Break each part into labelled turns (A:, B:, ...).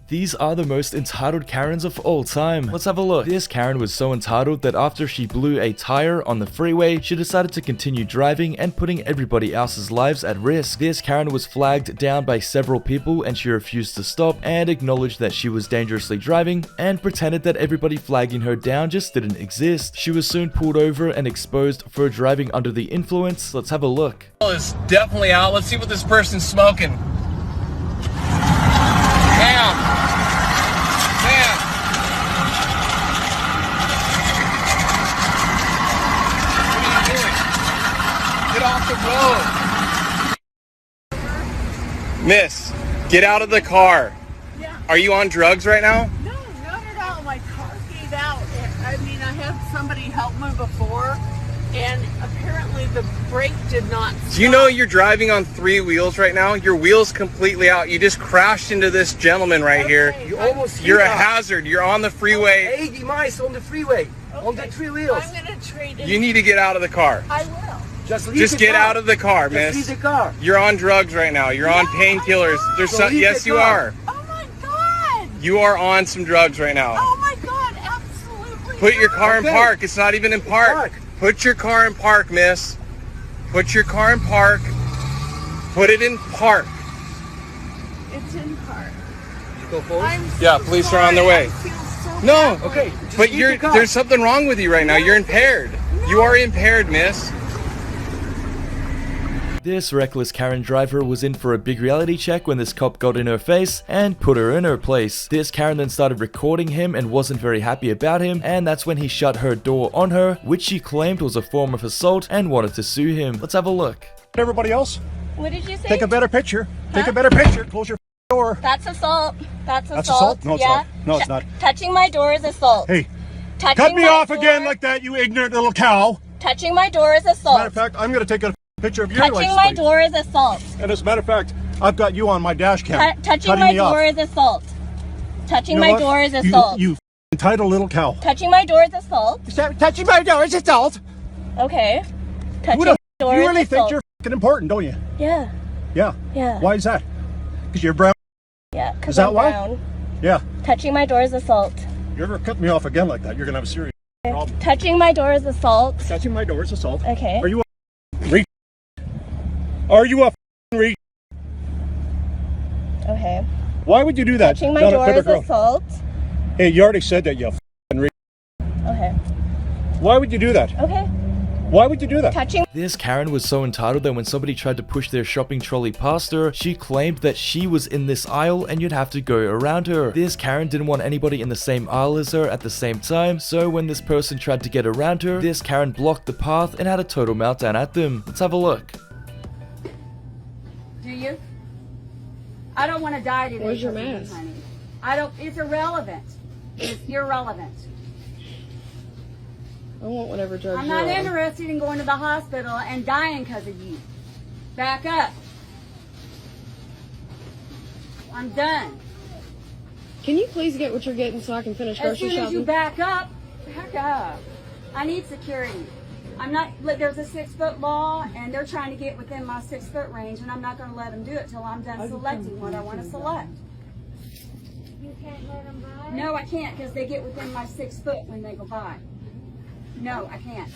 A: These are the most entitled Karens of all time. Let's have a look. This Karen was so entitled that after she blew a tire on the freeway, she decided to continue driving and putting everybody else's lives at risk. This Karen was flagged down by several people and she refused to stop and acknowledged that she was dangerously driving and pretended that everybody flagging her down just didn't exist. She was soon pulled over and exposed for driving under the influence. Let's have a look.
B: It's definitely out. Let's see what this person's smoking. Damn. Damn. What are you doing? Get off the road. Miss, get out of the car.
C: Yeah.
B: Are you on drugs right now?
C: No, not at all. My car gave out. I mean, I had somebody help me before, and apparently the brake did not stop.
B: Do you know you're driving on 3 wheels right now? Your wheel's completely out. You just crashed into this gentleman right here.
D: You almost
B: You're a hazard. You're on the freeway.
D: 80 miles on the freeway, on the 3 wheels.
C: I'm going to trade in.
B: You need to get out of the car.
C: I will.
B: Just get out of the car, miss.
D: Leave the car.
B: You're on drugs right now. You're on painkillers. There's
D: So leave
B: yes,
D: the
B: you
D: car.
B: are.
C: Oh my God.
B: You are on some drugs right now.
C: Oh my God, absolutely.
B: Put your car in
D: Okay.
B: park. It's not even in park. Put your car in park, miss. Put your car in park. Put it in park.
C: It's in park.
D: You go forward.
C: I'm so
B: Yeah, police are on their way.
C: I feel so
B: No,
C: badly.
D: Okay, just
B: but
D: leave the car.
B: there's something wrong with you right now. You're impaired. You are impaired, miss.
A: This reckless Karen driver was in for a big reality check when this cop got in her face and put her in her place. This Karen then started recording him and wasn't very happy about him, and that's when he shut her door on her, which she claimed was a form of assault and wanted to sue him. Let's have a look.
E: Everybody else,
F: What did you say?
E: take a better picture. Take
F: Huh?
E: a better picture. Close your door.
F: That's assault. That's assault.
E: That's assault? No, it's
F: yeah.
E: not. No, it's not.
F: Touching my door is assault.
E: Hey,
F: Touching
E: cut me
F: my
E: off
F: door-
E: again like that, you ignorant little cow.
F: Touching my door is assault.
E: Matter of fact, I'm going to take a picture of your
F: Touching
E: license
F: my
E: plate.
F: door is assault.
E: And as a matter of fact, I've got you on my dash cam.
F: Touching
E: cutting
F: my
E: me off.
F: door is assault. Touching
E: You know
F: my
E: what?
F: door is assault.
E: You entitled little cow.
F: Touching my door is assault.
E: Touching my door is assault.
F: Okay. Touching
E: Who
F: my
E: the
F: door
E: You
F: is
E: really
F: assault.
E: think you're fucking important, don't you?
F: Yeah.
E: Yeah.
F: Yeah.
E: Why is that? Because you're brown?
F: Yeah. Because
E: Is that
F: I'm
E: why?
F: brown.
E: Yeah.
F: Touching my door is assault.
E: You ever cut me off again like that, you're going to have a serious problem.
F: Touching my door is assault.
E: Touching my door is assault.
F: Okay.
E: Are you a re- Are you a re-
F: Okay.
E: Why would you do that?
F: Touching my
E: Not a
F: door
E: clever
F: is
E: girl.
F: assault.
E: Hey, you already said that, you re-
F: Okay.
E: Why would you do that?
F: Okay.
E: Why would you do that?
F: Touching.
A: This Karen was so entitled that when somebody tried to push their shopping trolley past her, she claimed that she was in this aisle and you'd have to go around her. This Karen didn't want anybody in the same aisle as her at the same time, so when this person tried to get around her, this Karen blocked the path and had a total meltdown at them. Let's have a look.
G: Do you? I don't want to die today.
H: Where's your
G: because of you,
H: mask?
G: honey. I don't. It's irrelevant. It's irrelevant.
H: I want whatever drugs
G: I'm
H: you're
G: not
H: on.
G: interested in going to the hospital and dying because of you. Back up. I'm done.
H: Can you please get what you're getting so I can finish
G: As
H: grocery
G: soon as
H: shopping?
G: you back up. I need security. I'm not. There's a 6-foot law, and they're trying to get within my 6-foot range, and I'm not going to let them do it till I'm done selecting what I want to select.
F: You can't let them by?
G: No, I can't because they get within my 6 foot when they go by. No, I can't.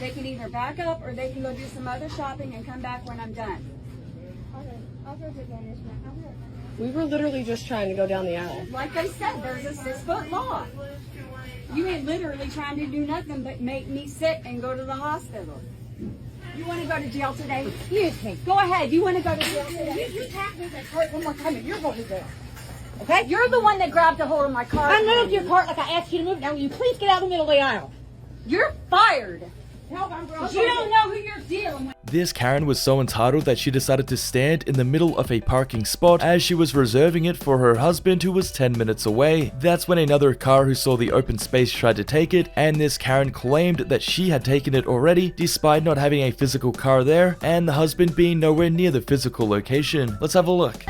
G: They can either back up or they can go do some other shopping and come back when I'm done.
F: I'll go to management.
H: We were literally just trying to go down the aisle.
G: Like they said, there's a 6-foot law. You ain't literally trying to do nothing but make me sick and go to the hospital. You want to go to jail today? Excuse me. Go ahead. You want to go to jail today? You tap me that cart one more time and you're going to jail. Okay? You're the one that grabbed a hold of my car.
I: I moved your cart like I asked you to move. Now will you please get out of the middle of the aisle?
G: You're fired.
I: Hold on, girl.
G: You don't know who you're dealing with.
A: This Karen was so entitled that she decided to stand in the middle of a parking spot as she was reserving it for her husband who was 10 minutes away. That's when another car who saw the open space tried to take it, and this Karen claimed that she had taken it already despite not having a physical car there and the husband being nowhere near the physical location. Let's have a look.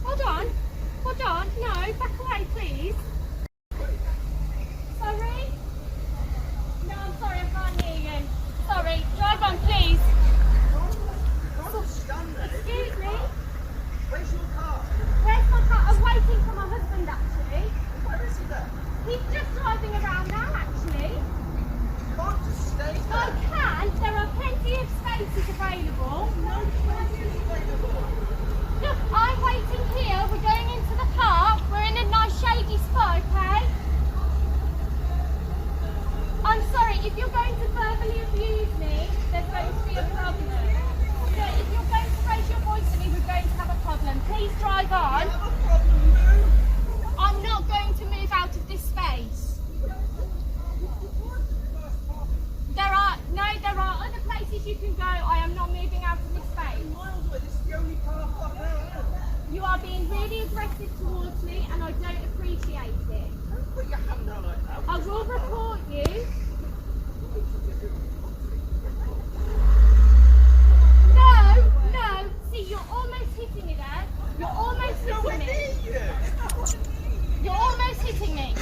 F: Hold on. Hold on. No, back away, please. Sorry? No, I'm sorry, I can't hear you. Sorry. Drive on, please. Excuse me? Where's your car? Where's my car? He's just driving around now, actually.
D: You can't just stay there.
F: I can. There are plenty of spaces available.
D: No spaces available.
F: Look, I'm waiting here. We're going into the park. We're in a nice shady spot, okay? I'm sorry, if you're going to verbally abuse me, there's going to be a problem. So if you're going to raise your voice at me, we're going to have a problem. Please drive on. I'm not going to move out of this space. There are other places you can go. I am not moving out of this space. You are being really aggressive towards me and I don't appreciate it. I will report you. No. See, you're almost hitting me there. You're almost hitting me. You're almost hitting me.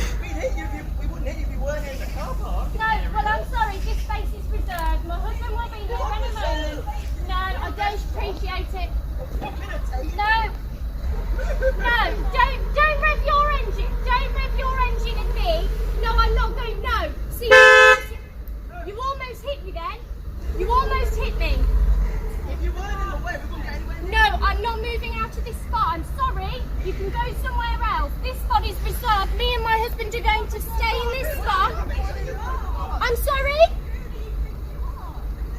D: We wouldn't hit you if you weren't in the car park.
F: No, well, I'm sorry. This space is reserved. My husband will be here any moment. No, I don't appreciate it. No. Don't rev your engine. Don't rev your engine at me. No, I'm not going. No. See, you almost hit me then. You almost hit me.
D: If you weren't in the way, we wouldn't get anywhere near.
F: No, I'm not moving out of this spot. I'm sorry. You can go somewhere else. This spot is reserved. Me and my husband are going to stay in this spot. I'm sorry.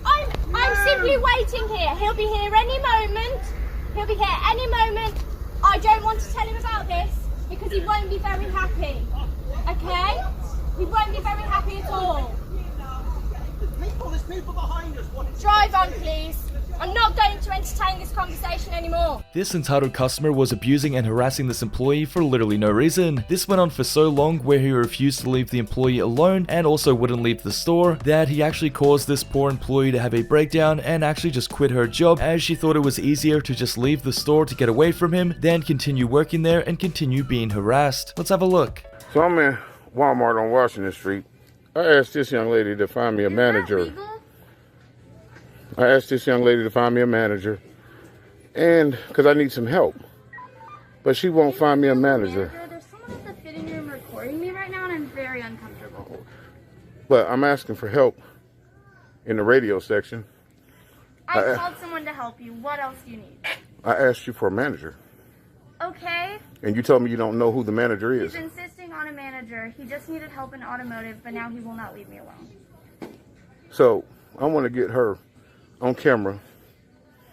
F: I'm simply waiting here. He'll be here any moment. He'll be here any moment. I don't want to tell him about this because he won't be very happy. Okay? He won't be very happy at all.
D: There's people behind us.
F: Drive on, please. I'm not going to entertain this conversation anymore.
A: This entitled customer was abusing and harassing this employee for literally no reason. This went on for so long where he refused to leave the employee alone and also wouldn't leave the store that he actually caused this poor employee to have a breakdown and actually just quit her job as she thought it was easier to just leave the store to get away from him than continue working there and continue being harassed. Let's have a look.
J: So I'm in Walmart on Washington Street. I asked this young lady to find me a manager. And because I need some help. But she won't find me a manager.
K: There's someone in the fitting room recording me right now and I'm very uncomfortable.
J: But I'm asking for help in the radio section.
K: I called someone to help you. What else do you need?
J: I asked you for a manager.
K: Okay.
J: And you told me you don't know who the manager is.
K: He's insisting on a manager. He just needed help in automotive, but now he will not leave me alone.
J: So I want to get her on camera.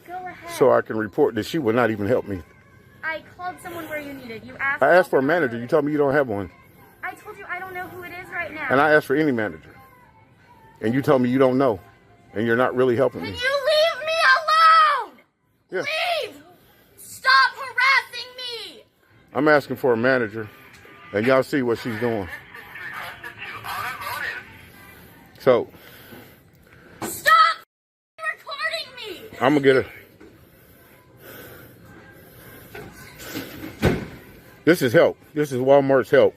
K: Go ahead.
J: So I can report that she will not even help me.
K: I called someone where you needed. You asked.
J: I asked for a manager. You told me you don't have one.
K: I told you I don't know who it is right now.
J: And I asked for any manager. And you told me you don't know. And you're not really helping me.
K: Can you leave me alone?
J: Yeah.
K: Leave! Stop harassing me!
J: I'm asking for a manager. And y'all see what she's doing. So.
K: Stop recording me!
J: I'm going to get her. This is help. This is Walmart's help.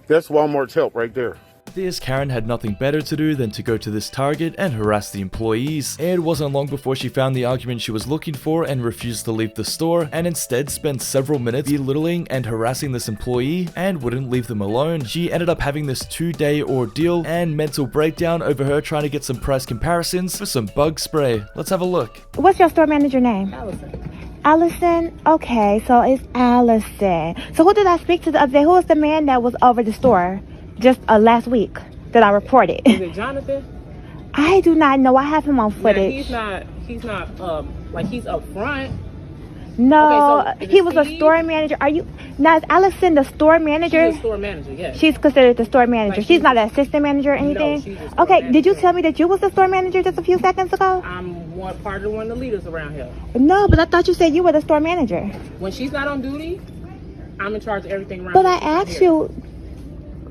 J: That's Walmart's help right there.
A: This Karen had nothing better to do than to go to this Target and harass the employees. It wasn't long before she found the argument she was looking for and refused to leave the store, and instead spent several minutes belittling and harassing this employee and wouldn't leave them alone. She ended up having this 2-day ordeal and mental breakdown over her trying to get some price comparisons for some bug spray. Let's have a look.
L: What's your store manager name? Allison? Okay, so it's Allison. So who did I speak to the other day? Who was the man that was over the store just last week that I reported?
M: Is it Jonathan?
L: I do not know. I have him on footage.
M: Now, he's not like he's up front.
L: No,
M: okay, so
L: he was a store manager. Are you? Now is Allison the store manager?
M: She's a store manager, yes.
L: She's considered the store manager. Like she's not an assistant manager or anything?
M: No, she's a store
L: okay,
M: manager.
L: Did you tell me that you was the store manager just a few seconds ago?
M: I'm one of the leaders around here.
L: No, but I thought you said you were the store manager.
M: When she's not on duty, I'm in charge of everything around
L: here. But
M: here.
L: I asked you...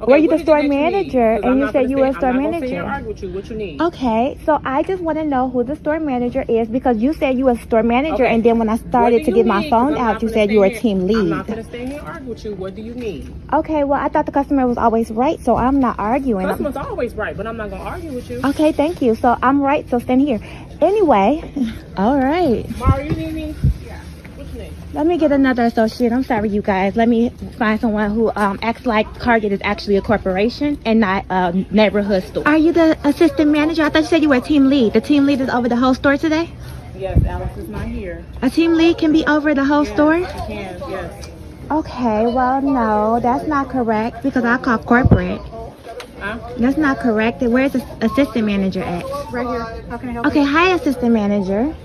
M: Okay,
L: were you the store manager? And you said you were a store manager.
M: I'm not argue with you. What you need?
L: Okay, so I just want to know who the store manager is because you said you were a store manager, and then when I started to get my phone out, you said you were a team lead.
M: I'm not going to stay here and argue with you. What do you need?
L: Okay, well, I thought the customer was always right, so I'm not arguing.
M: Customer's always right, but I'm not going to argue with you.
L: Okay, thank you. So I'm right, so stand here. Anyway, all right.
M: Mara, you need me? Yeah. What you
H: listening.
L: Let me get another associate. I'm sorry, you guys. Let me find someone who acts like Target is actually a corporation and not a neighborhood store. Are you the assistant manager? I thought you said you were a team lead. The team lead is over the whole store today?
M: Yes, Alex is not here.
L: A team lead can be over the whole store?
M: She can, yes.
L: Okay, well, no, that's not correct because I call corporate. That's not correct. Where's the assistant manager at?
G: Right here. How can I help you?
L: Okay, hi, assistant manager.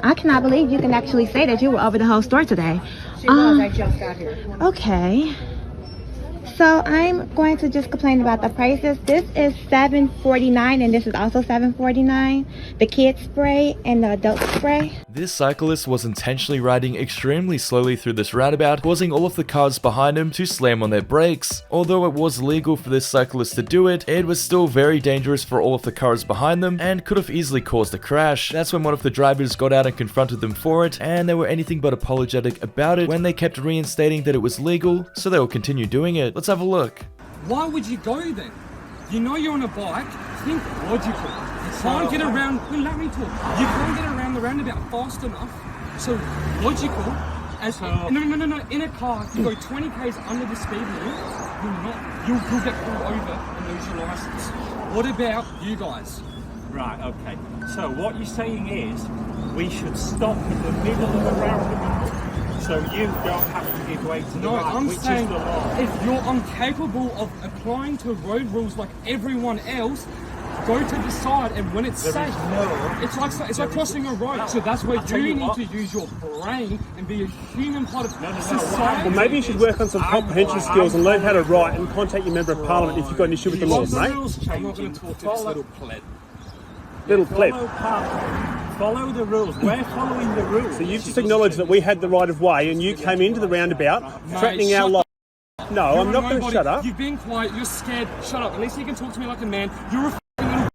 L: I cannot believe you can actually say that you were over the whole store today.
G: She was. I just got here.
L: Okay. So I'm going to just complain about the prices. This is $7.49 and this is also $7.49. The kids spray and the adult spray.
A: This cyclist was intentionally riding extremely slowly through this roundabout, causing all of the cars behind him to slam on their brakes. Although it was legal for this cyclist to do it, it was still very dangerous for all of the cars behind them and could have easily caused a crash. That's when one of the drivers got out and confronted them for it, and they were anything but apologetic about it when they kept reinstating that it was legal, so they will continue doing it. Let's have a look.
E: Why would you go then? You know you're on a bike, think logical. You can't get around, well, let me talk. You can't get around the roundabout fast enough. So logical, as no, in a car, you go 20 k's under the speed limit, you'll get pulled over and lose your license. What about you guys?
N: Right, okay. So what you're saying is, we should stop in the middle of the roundabout, so you don't have to give way to the right,
E: I'm
N: which
E: saying
N: is the law.
E: If you're incapable of applying to road rules like everyone else, go to the side, and when it's safe, it's like crossing a road. So that's where you need to use your brain and be a human part of society. Well,
O: maybe you should work on some comprehension skills and learn how to write and contact your member of parliament if you've got an issue with the laws, mate.
E: I'm not going to talk to this little pleb.
O: Little pleb.
N: Follow the rules. We're following the rules.
O: So you've just acknowledged that we had the right of way and you came into the roundabout threatening our life. No, I'm not going to shut up.
E: You've been quiet, you're scared. Shut up. At least you can talk to me like a man. You're a little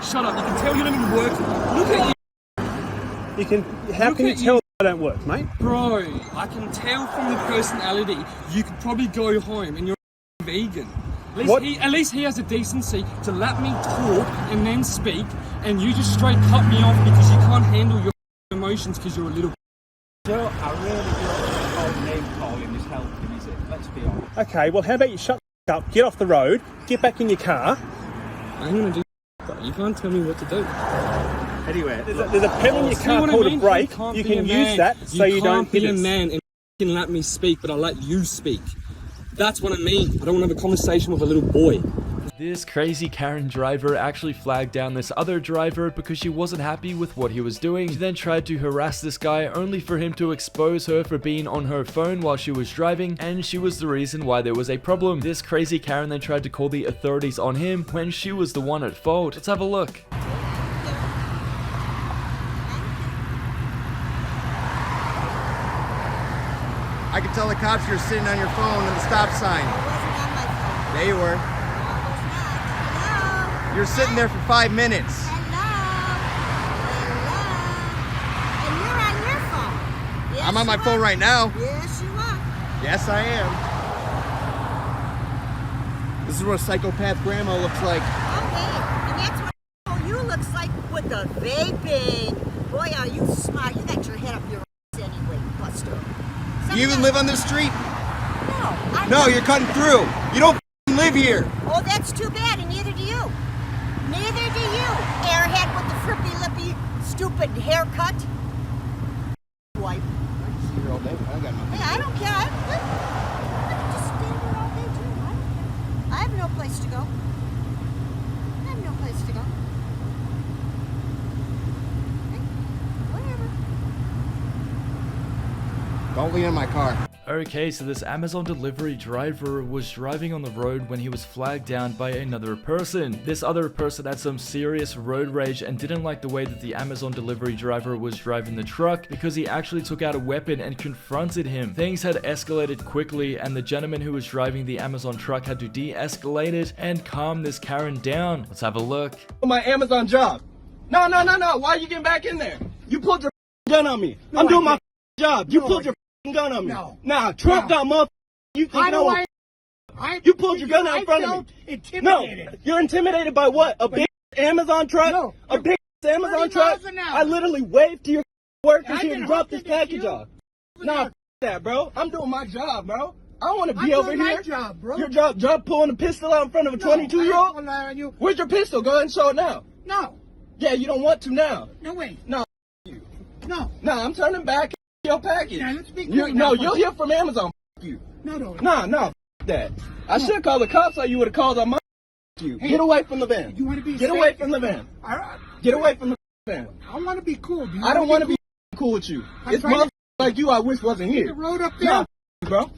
E: shut up. You can tell you don't even work. Look at you.
O: How can you tell I don't work, mate?
E: Bro, I can tell from the personality you could probably go home and you're a vegan. At least he has a decency to let me talk and then speak, and you just straight cut me off because you can't handle your emotions because you're a little.
N: I really don't think name calling is helping, is it? Let's be honest.
O: Okay, well, how about you shut up, get off the road, get back in your car.
E: I'm going to do that. You can't tell me what to do.
N: Anyway,
O: there's a pedal in your car called a brake. You can use that so you don't hit us.
E: You can't be a man and can let me speak, but I'll let you speak. That's what I mean. I don't want to have a conversation with a little boy.
A: This crazy Karen driver actually flagged down this other driver because she wasn't happy with what he was doing. She then tried to harass this guy only for him to expose her for being on her phone while she was driving, and she was the reason why there was a problem. This crazy Karen then tried to call the authorities on him when she was the one at fault. Let's have a look.
P: I can tell the cops you're sitting on your phone at the stop sign. There you were. You're sitting there for 5 minutes.
Q: And you're on your phone. Yes,
P: I'm on my phone right now.
Q: Yes, you are.
P: Yes, I am. This is what a psychopath grandma looks like.
Q: Okay, and that's what you looks like with the vaping. Boy, are you smart. You got your head up your ass anyway, Buster.
P: Do you even live on this street?
Q: No.
P: No, you're cutting through. You don't live here.
Q: Oh, that's too bad, and neither do you. Neither do you, airhead with the frippy lippy, stupid haircut. Wipe.
P: I can see her all day. I got nothing.
Q: Hey, I don't care. I can just stand here all day too. I don't care. I have no place to go. I have no place to go. Hey, whatever.
P: Don't lean in my car.
A: Okay, so this Amazon delivery driver was driving on the road when he was flagged down by another person. This other person had some serious road rage and didn't like the way that the Amazon delivery driver was driving the truck because he actually took out a weapon and confronted him. Things had escalated quickly, and the gentleman who was driving the Amazon truck had to de-escalate it and calm this Karen down. Let's have a look.
D: My Amazon job. No. Why are you getting back in there? You pulled your gun on me. I'm doing my job. You pulled your gun on me. Nah, Trump got motherfucker. You think you pulled your gun out in front of me. Intimidated. No, you're intimidated by what? A big Amazon truck? No. A big Amazon truck? I literally waved to your workers here to drop this package off. Nah, that, bro. I'm doing my job, bro. I don't want to be over here. My job, bro. Your job pulling a pistol out in front of a 22-year-old? Where's your pistol? Go ahead and show it now. No. Yeah, you don't want to now. No way. No. No. Nah, I'm turning back your package. Yeah, let's be cool. No, you'll hear from Amazon. You. No. Nah, that. I should call the cops or you would have called on my you. Hey, get away from the van. You want to be Get away from the van. Get away from the van. I want to be cool. I don't want to be cool with you. It's motherfuckers like you I wish wasn't here. The road up there. No, bro.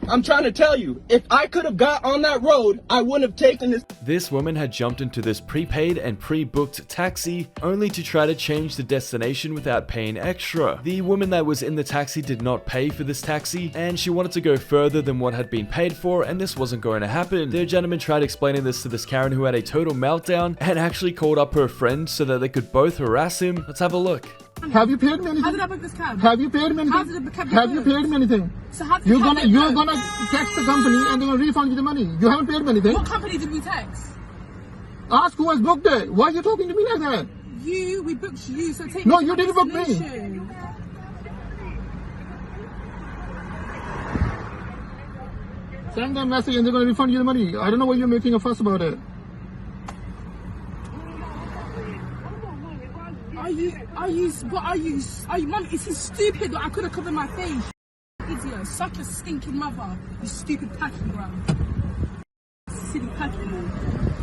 D: I'm trying to tell you, if I could have got on that road, I wouldn't have taken this.
A: This woman had jumped into this prepaid and pre-booked taxi only to try to change the destination without paying extra. The woman that was in the taxi did not pay for this taxi and she wanted to go further than what had been paid for, and this wasn't going to happen. The gentleman tried explaining this to this Karen who had a total meltdown and actually called up her friend so that they could both harass him. Let's have a look.
R: Have you paid me anything?
I: How did I book this cab?
R: Have you paid me anything?
I: How did the cab
R: Have you paid me anything?
I: So how did
R: you're gonna text the company and they're gonna refund you the money. You haven't paid me anything.
I: What company did we text?
R: Ask who has booked it. Why are you talking to me like that?
I: We booked you, so take
R: No, you didn't book me. Send them a message and they're gonna refund you the money. I don't know why you're making a fuss about it.
I: Mum, is he stupid? I could have covered my face. Idiot, such a stinking mother. You stupid packing, bro. Silly packing, man.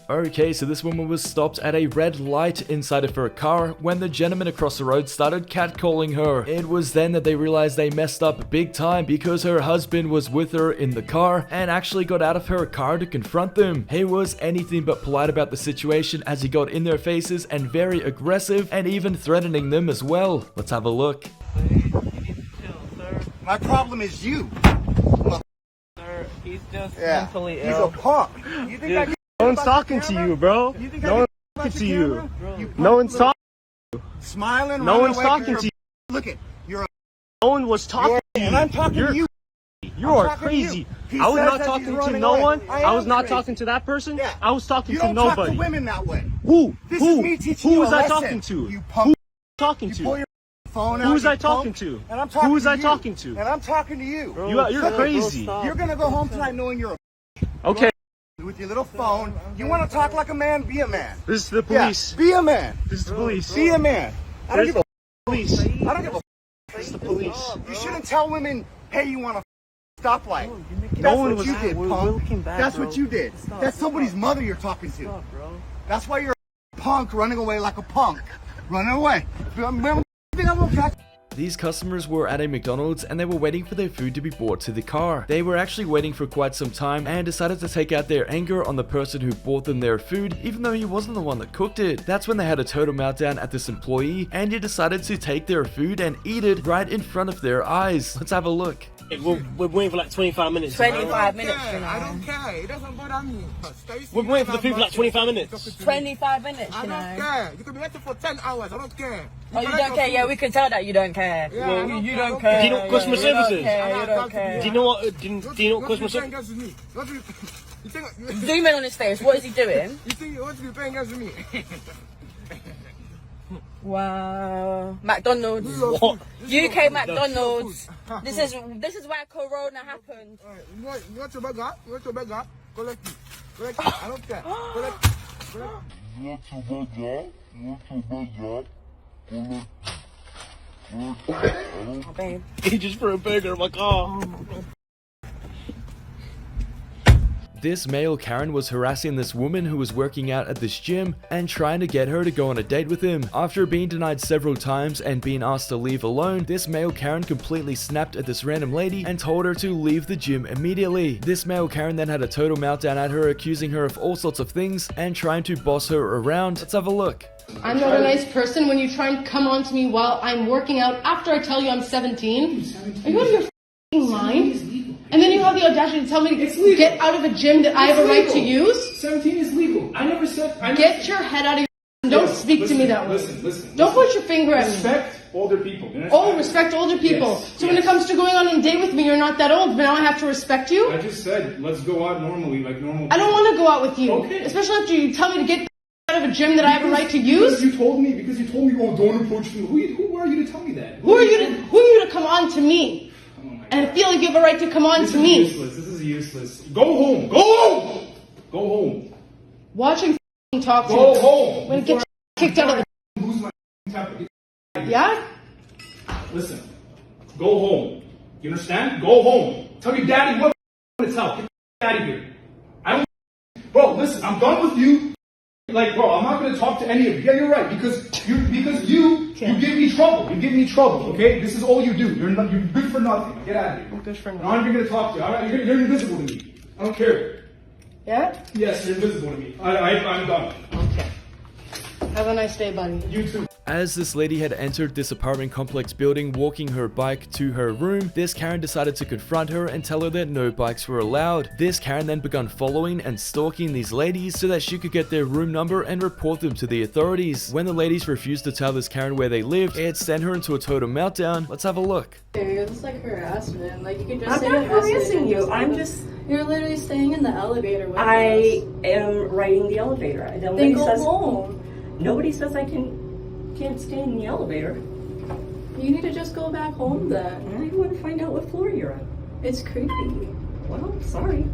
A: Okay, so this woman was stopped at a red light inside of her car when the gentleman across the road started catcalling her. It was then that they realized they messed up big time because her husband was with her in the car and actually got out of her car to confront them. He was anything but polite about the situation as he got in their faces and very aggressive and even threatening them as well. Let's have a look.
P: My problem is you.
S: Sir, he's just mentally
P: ill. He's a punk. You think I
O: no one's talking to you, bro. No one's talking to you. No one's talking to you.
P: Smiling.
O: No one's talking to you.
P: Look at you're.
O: No one was talking to you.
P: And I'm talking to you.
O: You are crazy. I was not talking to no one. I was not talking to that person. I was talking to nobody.
P: You don't talk to women that way.
O: Who?
P: This is me teaching you a lesson.
O: Who was I talking to?
P: You punk.
O: Who was I talking to?
P: You pull your phone out.
O: Who was I talking to?
P: And I'm talking
O: Who was
P: to
O: I
P: you.
O: talking to?
P: And I'm talking to you.
O: You're crazy.
P: You're gonna go home tonight knowing you're a.
O: Okay.
P: With your little phone, you want to talk like a man? Be a man.
O: This is the police.
P: Yeah, be a man.
O: This is the police.
P: Be a man. I don't give a
O: police.
P: I don't give a.
O: This is the police.
P: You shouldn't tell women, "Hey, you want a stoplight."
O: No one was.
P: You did, punk. That's what you did. That's somebody's mother you're talking to. That's why you're a punk running away like a punk. Running away.
A: These customers were at a McDonald's and they were waiting for their food to be brought to the car. They were actually waiting for quite some time and decided to take out their anger on the person who bought them their food, even though he wasn't the one that cooked it. That's when they had a total meltdown at this employee and he decided to take their food and eat it right in front of their eyes. Let's have a look.
O: We're waiting for like 25 minutes.
I: 25 minutes, you know.
S: I don't care. It doesn't bother me.
O: We're waiting for the food for like 25 minutes.
I: 25 minutes, you know.
S: I don't care. You can be waiting for 10 hours. I don't care.
I: Oh, you don't care? Yeah, we can tell that you don't care.
S: Yeah,
I: well, you don't care.
O: Do you know what customer service is?
I: You don't care.
O: Do you know what? Do you know what customer service?
I: Zoom in on his face. What is he doing?
S: You think you want to be paying against me?
I: Wow. McDonald's.
O: What?
I: UK McDonald's. This is why Corona happened.
S: You want your burger? You want your burger? Collect it. Collect it. I don't care. Collect it. Collect it. You want your burger? You want your burger? Collect it.
I: Oh, babe.
O: He just put a burger in my car.
A: This male Karen was harassing this woman who was working out at this gym and trying to get her to go on a date with him. After being denied several times and being asked to leave alone, this male Karen completely snapped at this random lady and told her to leave the gym immediately. This male Karen then had a total meltdown at her, accusing her of all sorts of things and trying to boss her around. Let's have a look.
H: I'm not a nice person when you try and come on to me while I'm working out after I tell you I'm 17. Are you out of your f***ing mind? And then you have the audacity to tell me to get out of a gym that I have a right to use?
D: 17 is legal. I never said...
H: Get your head out of your Don't speak to me that way.
D: Listen.
H: Don't put your finger at me.
D: Respect older people.
H: Oh, respect older people.
D: Yes,
H: So when it comes to going on a date with me, you're not that old, but now I have to respect you?
D: I just said, let's go out normally, like normal.
H: I don't want to go out with you.
D: Okay.
H: Especially after you tell me to get out of a gym that I have a right to use.
D: Because you told me, oh, don't approach me. Who are you to tell me that?
H: Who are you to come on to me? And I feel like you have a right to come on to me.
D: This is useless. Go home. Go home. Go home.
H: Watching talk to you.
D: Go home.
H: When it gets kicked out of the...
D: Lose my temper.
H: Yeah?
D: Listen. Go home. You understand? Go home. Tell your daddy what it's out. Get out of here. I don't... Bro, listen. I'm done with you. Like, bro, I'm not going to talk to any of you. Yeah, you're right. Because you give me trouble. You give me trouble, okay? This is all you do. You're good for nothing. Get out of here.
H: I'm good for nothing.
D: I'm not even going to talk to you. All right? You're invisible to me. I don't care.
H: Yeah?
D: Yes, you're invisible to me. I'm done.
H: Okay. Have a nice day, buddy.
D: You too.
A: As this lady had entered this apartment complex building walking her bike to her room, this Karen decided to confront her and tell her that no bikes were allowed. This Karen then began following and stalking these ladies so that she could get their room number and report them to the authorities. When the ladies refused to tell this Karen where they lived, it sent her into a total meltdown. Let's have a look.
T: It's like harassment. Like you can just
U: I'm
T: say
U: not harassing you. I'm just.
T: You're literally staying in the elevator with
U: I
T: us.
U: am riding the elevator.
T: Then go home.
U: Nobody says I can't stay in the elevator.
T: You need to just go back home then.
U: I want to find out what floor you're on.
T: It's creepy.
U: Well, sorry.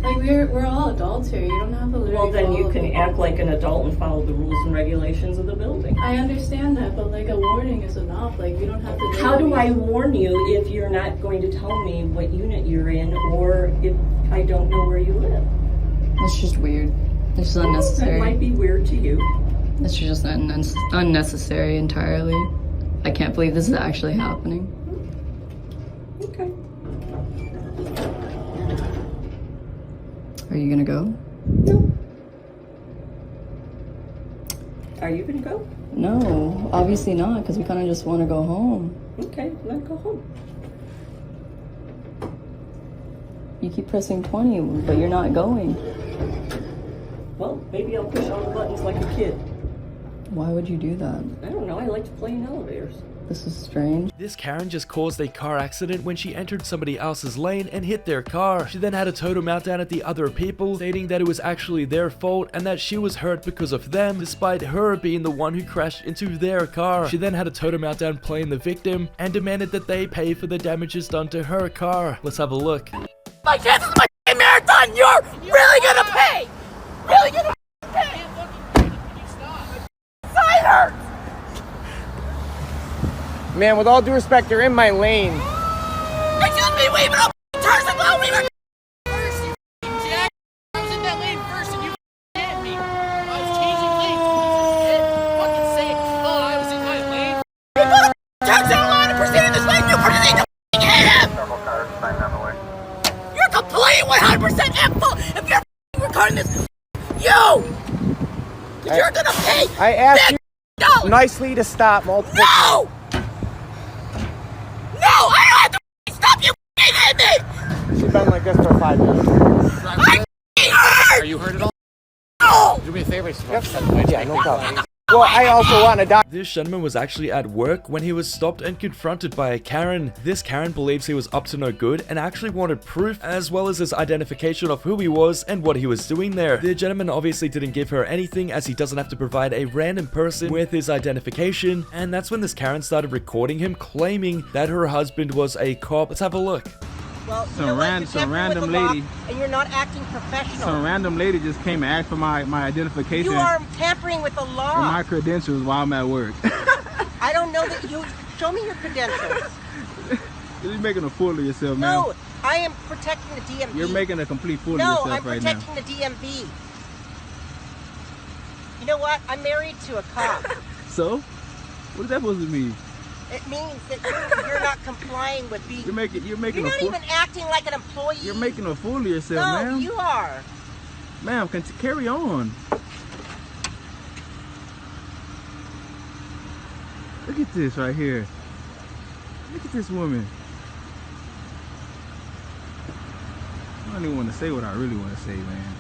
T: Like we're all adults here. You don't have to literally.
U: Well, then you
T: follow
U: can
T: the
U: act like an adult and follow the rules and regulations of the building.
T: I understand that, but like a warning is enough. Like you don't have to.
U: How do I warn you if you're not going to tell me what unit you're in, or if I don't know where you live?
T: It's just weird. It's just unnecessary.
U: That might be weird to you.
T: It's just unnecessary entirely. I can't believe this is actually happening.
U: Okay.
T: Are you gonna go?
U: No. Are you gonna go?
T: No, obviously not, because we kind of just want to go home.
U: Okay, then go home.
T: You keep pressing 20, but you're not going.
U: Well, maybe I'll push all the buttons like a kid.
T: Why would you do that?
U: I don't know, I like to play in elevators.
T: This is strange.
A: This Karen just caused a car accident when she entered somebody else's lane and hit their car. She then had a total meltdown at the other people, stating that it was actually their fault and that she was hurt because of them, despite her being the one who crashed into their car. She then had a total meltdown playing the victim and demanded that they pay for the damages done to her car. Let's have a look.
Q: My chances of my marathon, you're really gonna pay! Really gonna pay! Side hurts!
B: Man, with all due respect, you're in my lane.
Q: Excuse me, wait, but I'll turn some out, we were first, you jack. I was in that lane first and you hit me. I was changing lanes, piece of shit. Fucking say it. Oh, I was in my lane. You put a turn to the line and proceed in this lane, you proceed to hit him! You're complete 100% at-fault if you're recording this. You! Because you're gonna pay.
B: I asked you nicely to stop multiple times.
Q: No! No! I don't have to stop you hit me!
B: She's been like this for 5 minutes.
Q: I'm hurt!
B: Are you hurt at all?
Q: No!
B: Do me a favor. Yeah, no problem. Well, I also want to die.
A: This gentleman was actually at work when he was stopped and confronted by a Karen. This Karen believes he was up to no good and actually wanted proof as well as his identification of who he was and what he was doing there. The gentleman obviously didn't give her anything as he doesn't have to provide a random person with his identification, and that's when this Karen started recording him claiming that her husband was a cop. Let's have a look.
Q: Well, some random lady, and you're not acting professional.
V: Some random lady just came and asked for my identification.
Q: You are tampering with the law.
V: And my credentials while I'm at work.
Q: I don't know that you. Show me your credentials.
V: You're making a fool of yourself, man.
Q: No, I am protecting the DMV.
V: You're making a complete fool of yourself right now.
Q: No, I'm protecting the DMV. You know what? I'm married to a cop.
V: So? What is that supposed to mean?
Q: It means that you're not complying with being.
V: You're not
Q: even acting like an employee.
V: You're making a fool of yourself,
Q: no,
V: ma'am.
Q: No, you are.
V: Ma'am, carry on. Look at this right here. Look at this woman. I don't even want to say what I really want to say, man.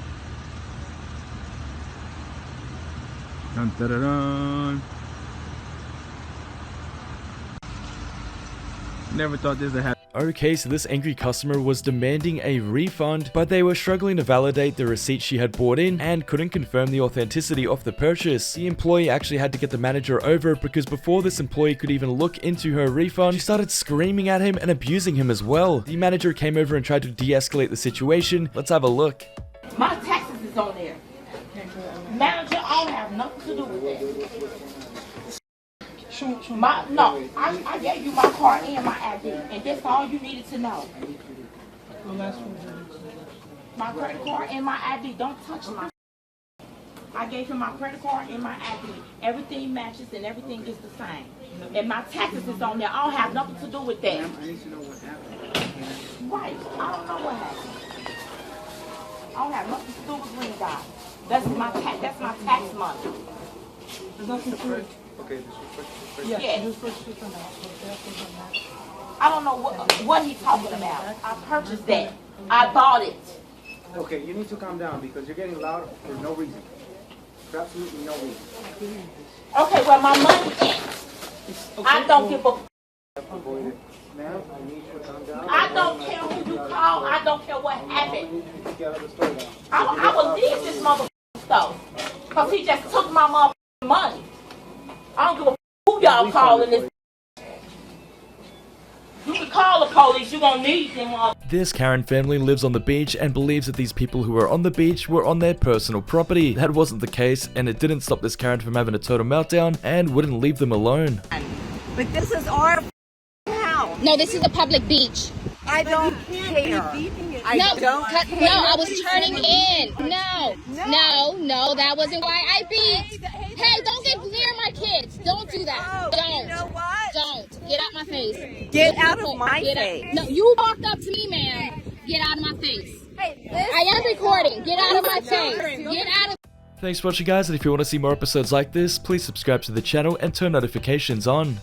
V: Dun, dun, dun, dun. Never thought this would happen.
A: Okay, so this angry customer was demanding a refund, but they were struggling to validate the receipt she had bought in and couldn't confirm the authenticity of the purchase. The employee actually had to get the manager over because before this employee could even look into her refund, she started screaming at him and abusing him as well. The manager came over and tried to de-escalate the situation. Let's have a look.
C: My taxes is on there. Manager, I don't have nothing to do with that. I gave you my card and my ID, and that's all you needed to know. My credit card and my ID, don't touch my. I gave him my credit card and my ID. Everything matches and everything is the same. And my taxes is on there. I don't have nothing to do with that.
V: I need to know what happened.
C: Right, I don't know what happened. I don't have nothing to do with Green Dot. That's my tax money.
V: There's nothing to it. Okay,
C: Yes. I don't know what he's talking about. I purchased that. I bought it.
V: Okay, you need to calm down because you're getting loud for no reason. For absolutely no reason.
C: Okay, well my money is. I don't give a.
V: Ma'am, I need you to calm down.
C: I don't care who you call. I don't care what happened. I will leave this motherfucking stuff. Because he just took my motherfucking money. I don't give a who y'all calling this. You can call the police. You're going to need them all.
A: This Karen family lives on the beach and believes that these people who were on the beach were on their personal property. That wasn't the case, and it didn't stop this Karen from having a total meltdown and wouldn't leave them alone.
F: But this is our house.
W: No, this is a public beach.
F: I don't care. I
W: I was turning in. No, that wasn't why I beat. Hey, don't get near my kids. Don't do that. Don't.
F: You know what?
W: Don't. Get out my face.
F: Get out of my face.
W: No, you walked up to me, ma'am. Get out of my face.
F: Hey,
W: I am recording. Get out of my face. Get out of.
A: Thanks for watching, guys, and if you want to see more episodes like this, please subscribe to the channel and turn notifications on.